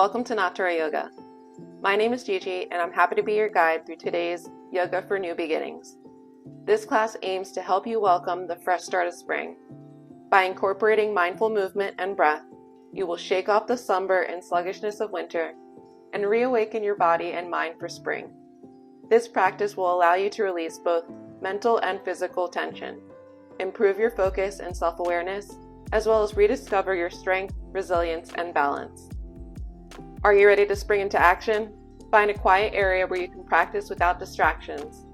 Welcome to Natora Yoga. My name is Gigi and I'm happy to be your guide through today's Yoga for New Beginnings. This class aims to help you welcome the fresh start of spring. By incorporating mindful movement and breath, you will shake off the slumber and sluggishness of winter and reawaken your body and mind for spring. This practice will allow you to release both mental and physical tension, improve your focus and self-awareness, as well as rediscover your strength, resilience, and balance. Are you ready to spring into action? Find a quiet area where you can practice without distractions.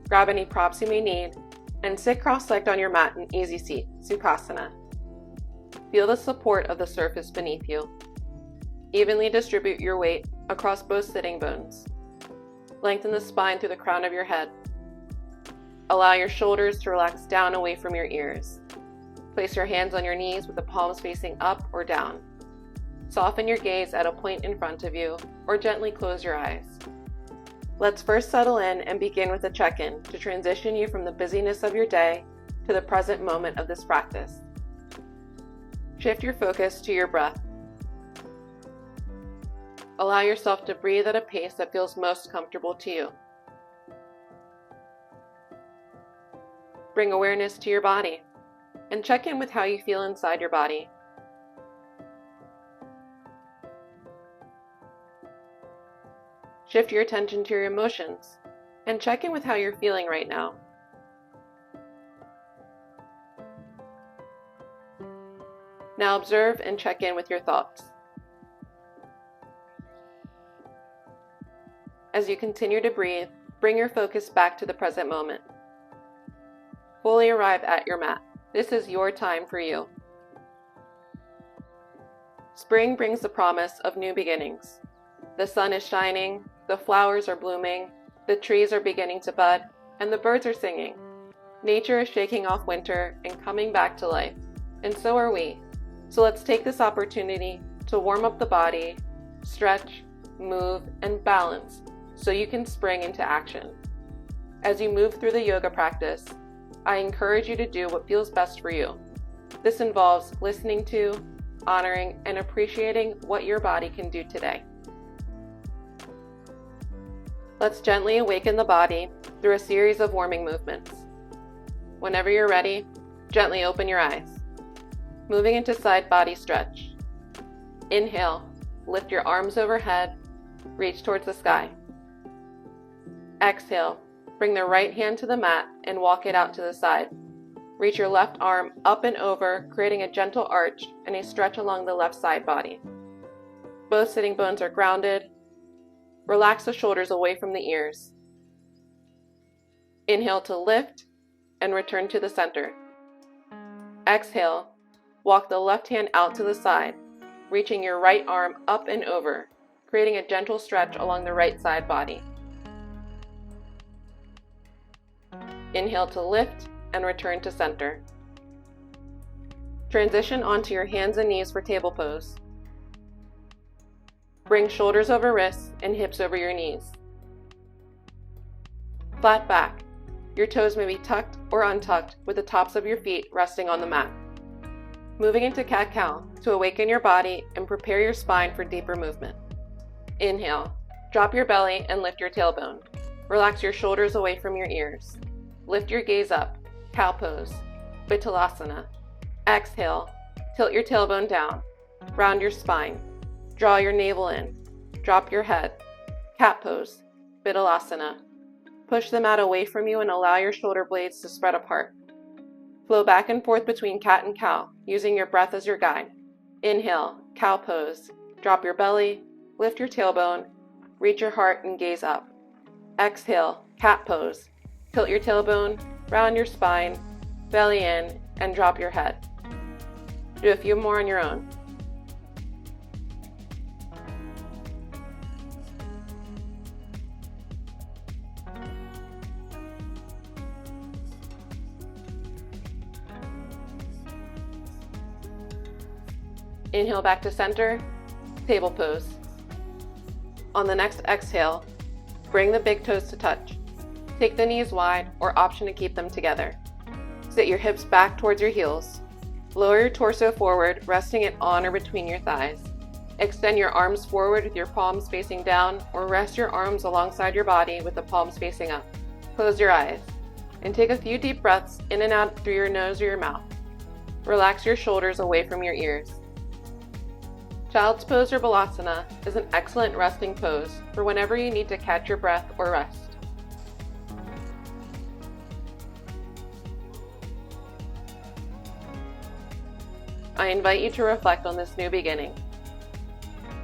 Grab any props you may need, and sit cross-legged on your mat in easy seat, Sukhasana. Feel the support of the surface beneath you. Evenly distribute your weight across both sitting bones. Lengthen the spine through the crown of your head. Allow your shoulders to relax down away from your ears. Place your hands on your knees with the palms facing up or down. Soften your gaze at a point in front of you, or gently close your eyes. Let's first settle in and begin with a check-in to transition you from the busyness of your day to the present moment of this practice. Shift your focus to your breath. Allow yourself to breathe at a pace that feels most comfortable to you. Bring awareness to your body and check in with how you feel inside your body. Shift your attention to your emotions and check in with how you're feeling right now. Now observe and check in with your thoughts. As you continue to breathe, bring your focus back to the present moment. Fully arrive at your mat. This is your time for you. Spring brings the promise of new beginnings. The sun is shining, the flowers are blooming, the trees are beginning to bud, and the birds are singing. Nature is shaking off winter and coming back to life, and so are we. So let's take this opportunity to warm up the body, stretch, move, and balance so you can spring into action. As you move through the yoga practice, I encourage you to do what feels best for you. This involves listening to, honoring, and appreciating what your body can do today. Let's gently awaken the body through a series of warming movements. Whenever you're ready, gently open your eyes. Moving into side body stretch. Inhale, lift your arms overhead, reach towards the sky. Exhale, bring the right hand to the mat and walk it out to the side. Reach your left arm up and over, creating a gentle arch and a stretch along the left side body. Both sitting bones are grounded. Relax the shoulders away from the ears. Inhale to lift and return to the center. Exhale, walk the left hand out to the side, reaching your right arm up and over, creating a gentle stretch along the right side body. Inhale to lift and return to center. Transition onto your hands and knees for table pose. Bring shoulders over wrists and hips over your knees. Flat back. Your toes may be tucked or untucked with the tops of your feet resting on the mat. Moving into cat-cow to awaken your body and prepare your spine for deeper movement. Inhale. Drop your belly and lift your tailbone. Relax your shoulders away from your ears. Lift your gaze up. Cow pose. Vithalasana. Exhale. Tilt your tailbone down. Round your spine. Draw your navel in. Drop your head. Cat pose. Vithalasana. Push the mat away from you and allow your shoulder blades to spread apart. Flow back and forth between cat and cow, using your breath as your guide. Inhale, cow pose. Drop your belly, lift your tailbone, reach your heart and gaze up. Exhale, cat pose. Tilt your tailbone, round your spine, belly in, and drop your head. Do a few more on your own. Inhale back to center, table pose. On the next exhale, bring the big toes to touch. Take the knees wide or option to keep them together. Sit your hips back towards your heels. Lower your torso forward, resting it on or between your thighs. Extend your arms forward with your palms facing down, or rest your arms alongside your body with the palms facing up. Close your eyes and take a few deep breaths in and out through your nose or your mouth. Relax your shoulders away from your ears. Child's pose or balasana is an excellent resting pose for whenever you need to catch your breath or rest. I invite you to reflect on this new beginning.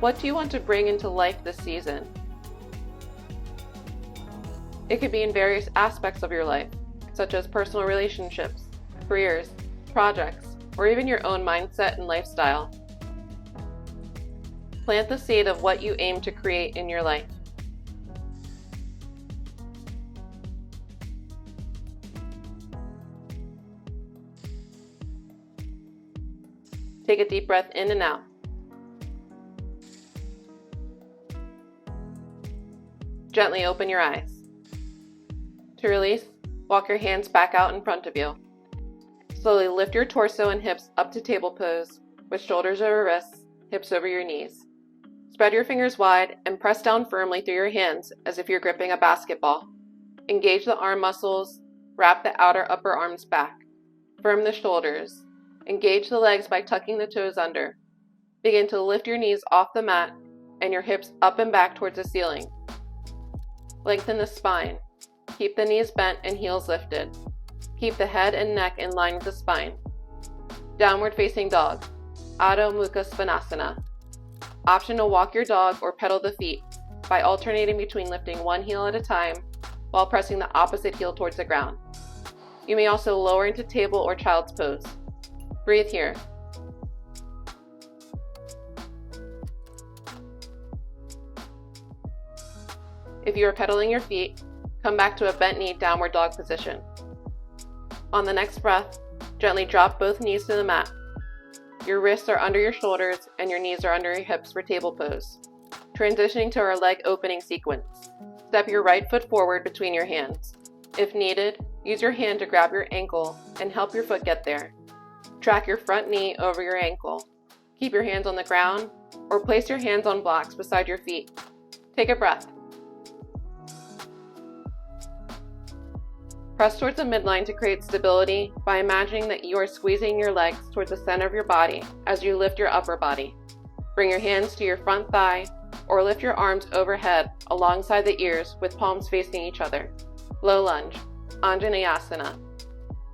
What do you want to bring into life this season? It could be in various aspects of your life, such as personal relationships, careers, projects, or even your own mindset and lifestyle. Plant the seed of what you aim to create in your life. Take a deep breath in and out. Gently open your eyes. To release, walk your hands back out in front of you. Slowly lift your torso and hips up to table pose, with shoulders over wrists, hips over your knees. Spread your fingers wide and press down firmly through your hands as if you're gripping a basketball. Engage the arm muscles, wrap the outer upper arms back. Firm the shoulders. Engage the legs by tucking the toes under. Begin to lift your knees off the mat and your hips up and back towards the ceiling. Lengthen the spine. Keep the knees bent and heels lifted. Keep the head and neck in line with the spine. Downward facing dog, Adho Mukha Svanasana. Option to walk your dog or pedal the feet by alternating between lifting one heel at a time while pressing the opposite heel towards the ground. You may also lower into table or child's pose. Breathe here. If you are pedaling your feet, come back to a bent knee downward dog position. On the next breath, gently drop both knees to the mat. Your wrists are under your shoulders and your knees are under your hips for table pose. Transitioning to our leg opening sequence. Step your right foot forward between your hands. If needed, use your hand to grab your ankle and help your foot get there. Track your front knee over your ankle. Keep your hands on the ground or place your hands on blocks beside your feet. Take a breath. Press towards the midline to create stability by imagining that you are squeezing your legs towards the center of your body as you lift your upper body. Bring your hands to your front thigh or lift your arms overhead alongside the ears with palms facing each other. Low lunge, Anjaneyasana.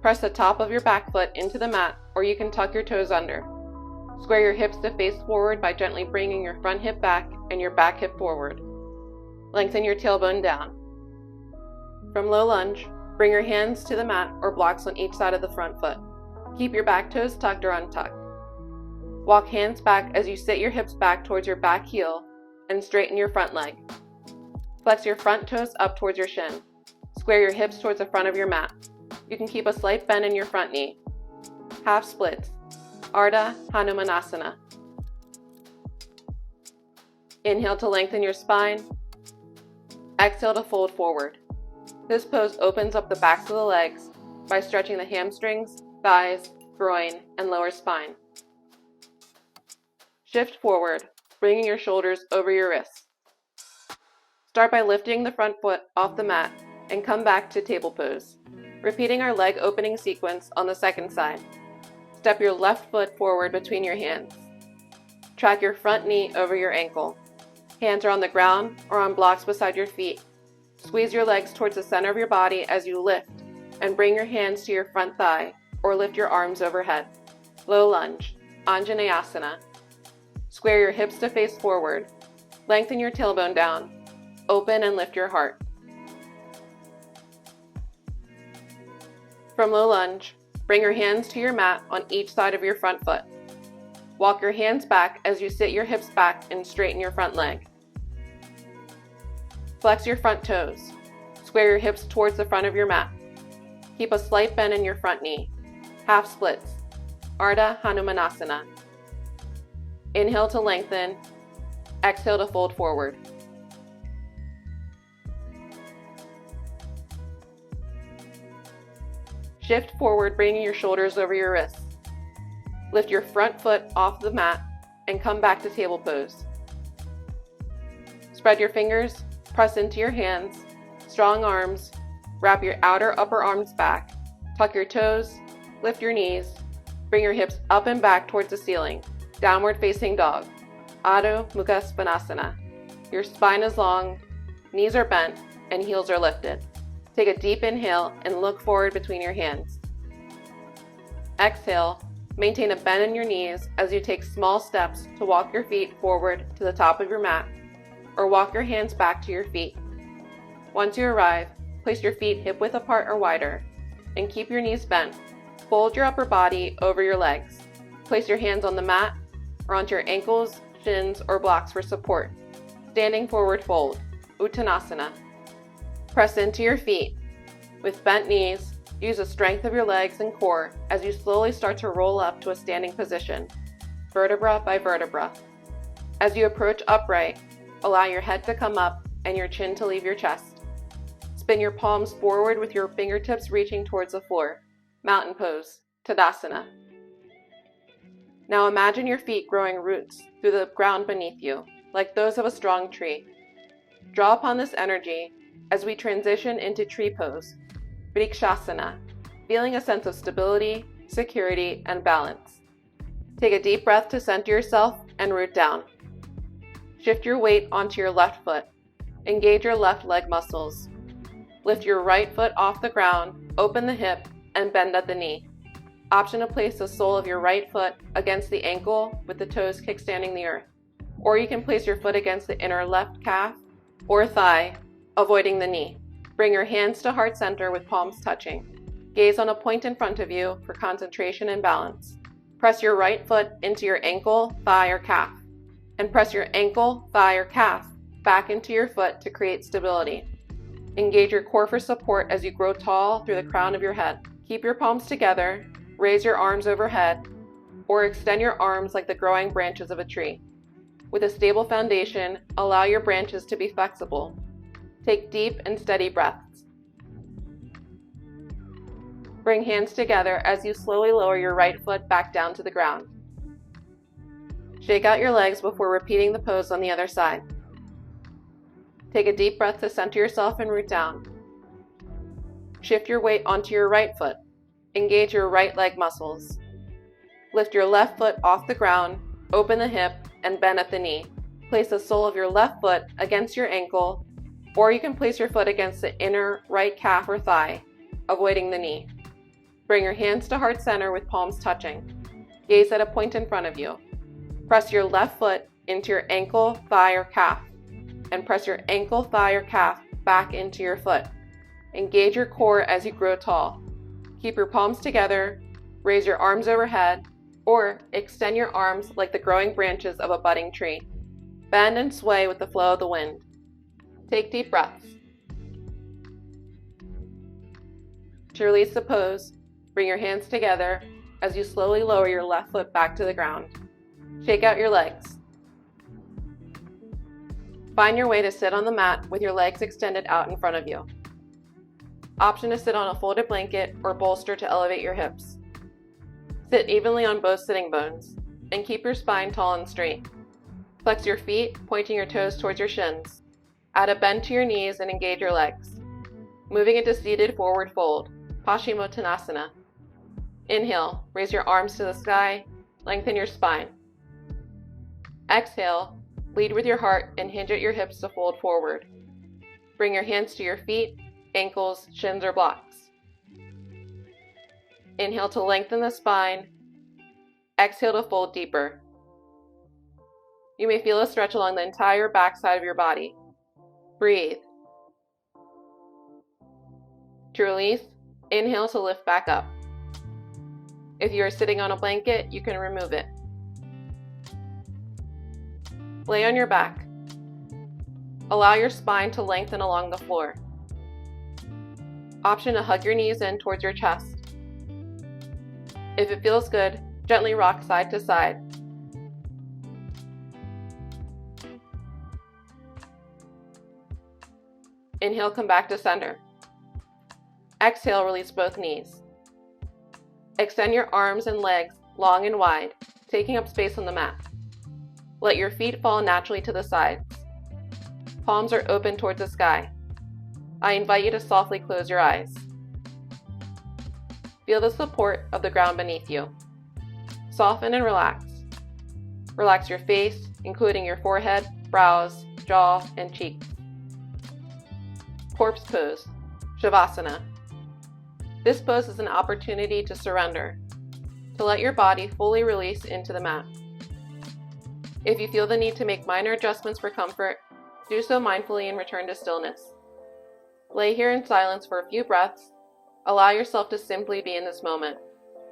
Press the top of your back foot into the mat or you can tuck your toes under. Square your hips to face forward by gently bringing your front hip back and your back hip forward. Lengthen your tailbone down. From low lunge, bring your hands to the mat or blocks on each side of the front foot. Keep your back toes tucked or untucked. Walk hands back as you sit your hips back towards your back heel and straighten your front leg. Flex your front toes up towards your shin. Square your hips towards the front of your mat. You can keep a slight bend in your front knee. Half splits, Ardha Hanumanasana. Inhale to lengthen your spine. Exhale to fold forward. This pose opens up the backs of the legs by stretching the hamstrings, thighs, groin, and lower spine. Shift forward, bringing your shoulders over your wrists. Start by lifting the front foot off the mat and come back to table pose, repeating our leg opening sequence on the second side. Step your left foot forward between your hands. Track your front knee over your ankle. Hands are on the ground or on blocks beside your feet. Squeeze your legs towards the center of your body as you lift and bring your hands to your front thigh or lift your arms overhead. Low lunge, Anjaneyasana. Square your hips to face forward. Lengthen your tailbone down. Open and lift your heart. From low lunge, bring your hands to your mat on each side of your front foot. Walk your hands back as you sit your hips back and straighten your front leg. Flex your front toes. Square your hips towards the front of your mat. Keep a slight bend in your front knee. Half splits, Ardha Hanumanasana. Inhale to lengthen. Exhale to fold forward. Shift forward, bringing your shoulders over your wrists. Lift your front foot off the mat and come back to table pose. Spread your fingers, press into your hands, strong arms, wrap your outer upper arms back, tuck your toes, lift your knees, bring your hips up and back towards the ceiling, downward facing dog, Adho Mukha Svanasana. Your spine is long, knees are bent, and heels are lifted. Take a deep inhale and look forward between your hands. Exhale, maintain a bend in your knees as you take small steps to walk your feet forward to the top of your mat, or walk your hands back to your feet. Once you arrive, place your feet hip-width apart or wider, and keep your knees bent. Fold your upper body over your legs. Place your hands on the mat or onto your ankles, shins, or blocks for support. Standing forward fold, Uttanasana. Press into your feet. With bent knees, use the strength of your legs and core as you slowly start to roll up to a standing position, vertebra by vertebra. As you approach upright, allow your head to come up and your chin to leave your chest. Spin your palms forward with your fingertips reaching towards the floor, mountain pose, Tadasana. Now imagine your feet growing roots through the ground beneath you, like those of a strong tree. Draw upon this energy as we transition into tree pose, Vrikshasana, feeling a sense of stability, security, and balance. Take a deep breath to center yourself and root down. Shift your weight onto your left foot. Engage your left leg muscles. Lift your right foot off the ground, open the hip, and bend at the knee. Option to place the sole of your right foot against the ankle with the toes kickstanding the earth. Or you can place your foot against the inner left calf or thigh, avoiding the knee. Bring your hands to heart center with palms touching. Gaze on a point in front of you for concentration and balance. Press your right foot into your ankle, thigh, or calf, and press your ankle, thigh, or calf back into your foot to create stability. Engage your core for support as you grow tall through the crown of your head. Keep your palms together, raise your arms overhead, or extend your arms like the growing branches of a tree. With a stable foundation, allow your branches to be flexible. Take deep and steady breaths. Bring hands together as you slowly lower your right foot back down to the ground. Shake out your legs before repeating the pose on the other side. Take a deep breath to center yourself and root down. Shift your weight onto your right foot. Engage your right leg muscles. Lift your left foot off the ground, open the hip, and bend at the knee. Place the sole of your left foot against your ankle, or you can place your foot against the inner right calf or thigh, avoiding the knee. Bring your hands to heart center with palms touching. Gaze at a point in front of you. Press your left foot into your ankle, thigh, or calf, and press your ankle, thigh, or calf back into your foot. Engage your core as you grow tall. Keep your palms together, raise your arms overhead, or extend your arms like the growing branches of a budding tree. Bend and sway with the flow of the wind. Take deep breaths. To release the pose, bring your hands together as you slowly lower your left foot back to the ground. Shake out your legs. Find your way to sit on the mat with your legs extended out in front of you. Option to sit on a folded blanket or bolster to elevate your hips. Sit evenly on both sitting bones and keep your spine tall and straight. Flex your feet, pointing your toes towards your shins. Add a bend to your knees and engage your legs. Moving into seated forward fold, Paschimottanasana. Inhale, raise your arms to the sky, lengthen your spine. Exhale, lead with your heart and hinge at your hips to fold forward. Bring your hands to your feet, ankles, shins, or blocks. Inhale to lengthen the spine. Exhale to fold deeper. You may feel a stretch along the entire back side of your body. Breathe. To release, inhale to lift back up. If you are sitting on a blanket, you can remove it. Lay on your back. Allow your spine to lengthen along the floor. Option to hug your knees in towards your chest. If it feels good, gently rock side to side. Inhale, come back to center. Exhale, release both knees. Extend your arms and legs long and wide, taking up space on the mat. Let your feet fall naturally to the sides. Palms are open towards the sky. I invite you to softly close your eyes. Feel the support of the ground beneath you. Soften and relax. Relax your face, including your forehead, brows, jaw, and cheeks. Corpse pose, Shavasana. This pose is an opportunity to surrender, to let your body fully release into the mat. If you feel the need to make minor adjustments for comfort, do so mindfully and return to stillness. Lay here in silence for a few breaths. Allow yourself to simply be in this moment.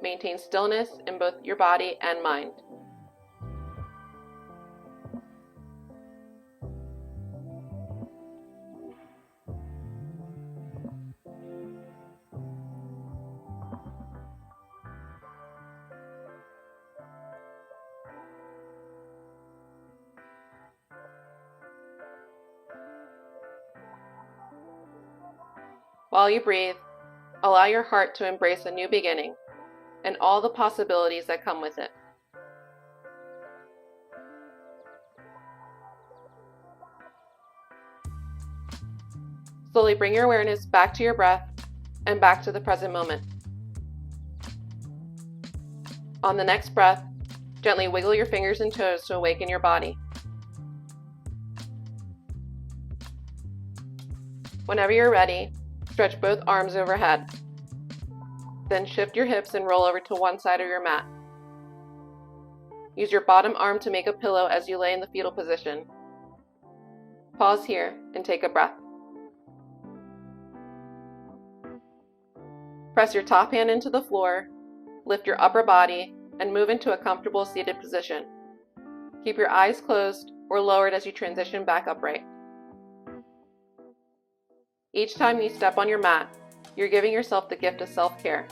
Maintain stillness in both your body and mind. While you breathe, allow your heart to embrace a new beginning and all the possibilities that come with it. Slowly bring your awareness back to your breath and back to the present moment. On the next breath, gently wiggle your fingers and toes to awaken your body. Whenever you're ready, stretch both arms overhead. Then shift your hips and roll over to one side of your mat. Use your bottom arm to make a pillow as you lay in the fetal position. Pause here and take a breath. Press your top hand into the floor, lift your upper body, and move into a comfortable seated position. Keep your eyes closed or lowered as you transition back upright. Each time you step on your mat, you're giving yourself the gift of self-care.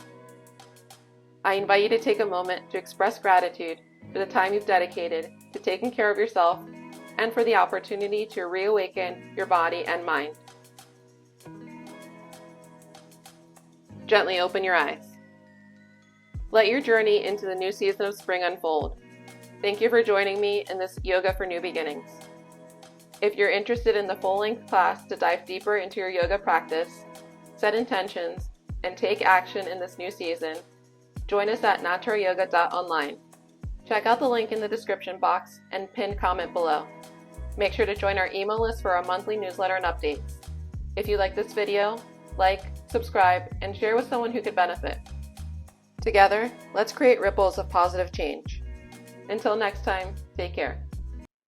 I invite you to take a moment to express gratitude for the time you've dedicated to taking care of yourself and for the opportunity to reawaken your body and mind. Gently open your eyes. Let your journey into the new season of spring unfold. Thank you for joining me in this Yoga for New Beginnings. If you're interested in the full-length class to dive deeper into your yoga practice, set intentions, and take action in this new season, join us at natorayoga.online. Check out the link in the description box and pinned comment below. Make sure to join our email list for our monthly newsletter and updates. If you like this video, like, subscribe, and share with someone who could benefit. Together, let's create ripples of positive change. Until next time, take care.